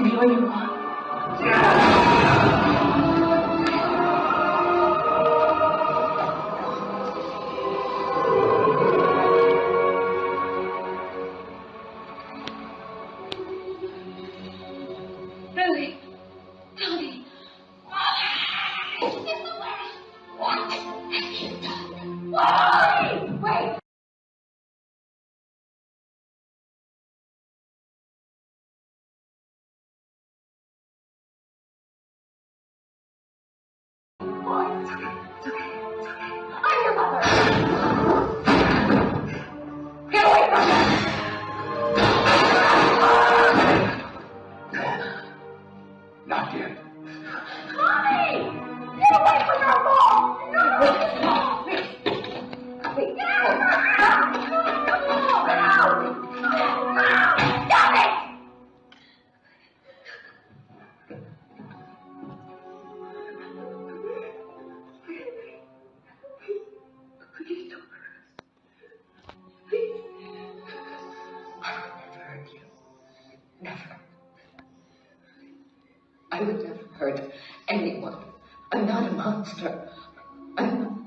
Any way you want. Billy, Billy, what in the world? What have you done? Why? Wait. I'm your mother. Get away from me. Not yet. Mommy! Get away from your mom! No! Get out! Stop it! Please don't hurt us. Please. I would never hurt you. Never. I would never hurt anyone. I'm not a monster. I'm